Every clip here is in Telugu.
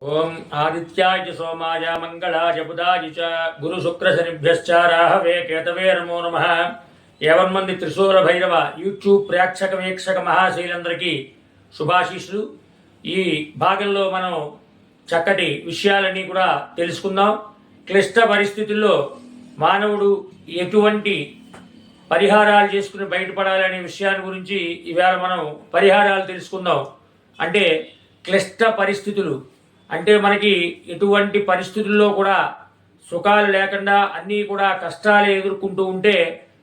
ओम आदित्याय च सोमाय मंगलाय बुधाय च गुरु शुक्र शनिभ्यश्च राहवे केतवे नमो नमः। యావన్మంది త్రిశూల భైరవ యూట్యూబ్ ప్రేక్షక వీక్షక మహాశైలందరికీ శుభాశీస్సులు. ఈ భాగంలో మనం చక్కటి విషయాలన్నీ కూడా తెలుసుకుందాం. క్లిష్ట పరిస్థితుల్లో మానవుడు ఎటువంటి పరిహారాలు చేసుకుని బయటపడాలనే విషయాన్ని గురించి ఈవేళ మనం పరిహారాలు తెలుసుకుందాం. అంటే క్లిష్ట పరిస్థితులు అంటే మనకి ఎటువంటి పరిస్థితుల్లో కూడా సుఖాలు లేకుండా అన్నీ కూడా కష్టాలు ఎదుర్కొంటూ ఉంటే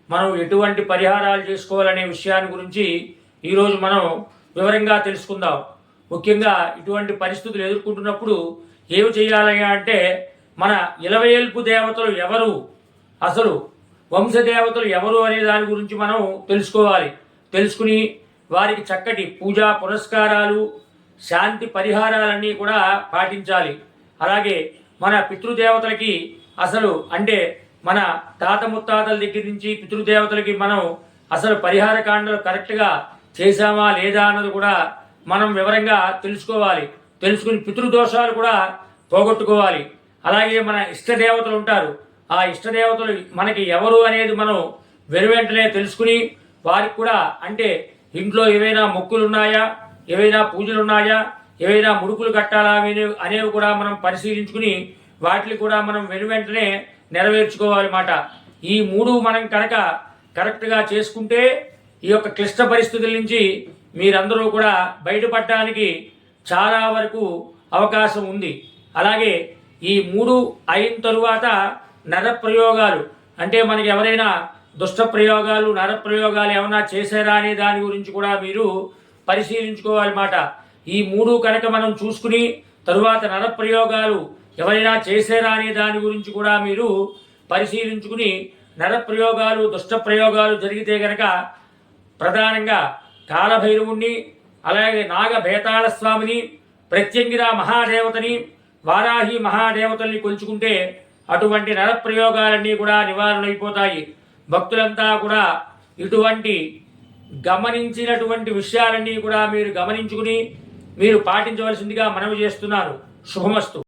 మనం ఎటువంటి పరిహారాలు చేసుకోవాలనే విషయాన్ని గురించి ఈరోజు మనం వివరంగా తెలుసుకుందాం. ముఖ్యంగా ఇటువంటి పరిస్థితులు ఎదుర్కొంటున్నప్పుడు ఏమి చేయాలి అంటే మన ఇలవేల్పు దేవతలు ఎవరు, అసలు వంశదేవతలు ఎవరు అనే దాని గురించి మనం తెలుసుకోవాలి. తెలుసుకుని వారికి చక్కటి పూజా పురస్కారాలు శాంతి పరిహారాలన్నీ కూడా పాటించాలి. అలాగే మన పితృదేవతలకి అసలు అంటే మన తాత ముత్తాతల దగ్గర నుంచి పితృదేవతలకి మనం అసలు పరిహార కాండలు కరెక్ట్గా చేశామా లేదా అన్నది కూడా మనం వివరంగా తెలుసుకోవాలి. తెలుసుకుని పితృదోషాలు కూడా పోగొట్టుకోవాలి. అలాగే మన ఇష్టదేవతలు ఉంటారు, ఆ ఇష్టదేవతలు మనకి ఎవరు అనేది మనం వెనువెంటనే తెలుసుకుని వారికి కూడా అంటే ఇంట్లో ఏవైనా మొక్కులు ఉన్నాయా, ఏవైనా పూజలు ఉన్నాయా, ఏవైనా ముడుపులు కట్టాలా అనేవి కూడా మనం పరిశీలించుకుని వాటిని కూడా మనం వెనువెంటనే నెరవేర్చుకోవాలన్నమాట. ఈ మూడు మనం కనుక కరెక్ట్గా చేసుకుంటే ఈ యొక్క క్లిష్ట పరిస్థితుల నుంచి మీరందరూ కూడా బయటపడడానికి చాలా వరకు అవకాశం ఉంది. అలాగే ఈ మూడు అయిన తరువాత నరప్రయోగాలు అంటే మనకి ఎవరైనా దుష్ట ప్రయోగాలు నరప్రయోగాలు ఏమైనా చేశారా అనే దాని గురించి కూడా మీరు పరిశీలించుకోవాలన్నమాట. ఈ మూడు కనుక మనం చూసుకుని తరువాత నరప్రయోగాలు ఎవరైనా చేశారా అనే దాని గురించి కూడా మీరు పరిశీలించుకుని నరప్రయోగాలు దుష్ట ప్రయోగాలు జరిగితే కనుక ప్రధానంగా కాలభైరవుణ్ణి, అలాగే నాగభేతాళ స్వామిని, ప్రత్యంగిర మహాదేవతని, వారాహి మహాదేవతల్ని కొలుచుకుంటే అటువంటి నరప్రయోగాలన్నీ కూడా నివారణ అయిపోతాయి. భక్తులంతా కూడా ఇటువంటి గమనించినటువంటి విషయాలన్నీ కూడా మీరు గమనించుకుని మీరు పాటించవలసిందిగా మనవి చేస్తున్నాను. శుభమస్తు.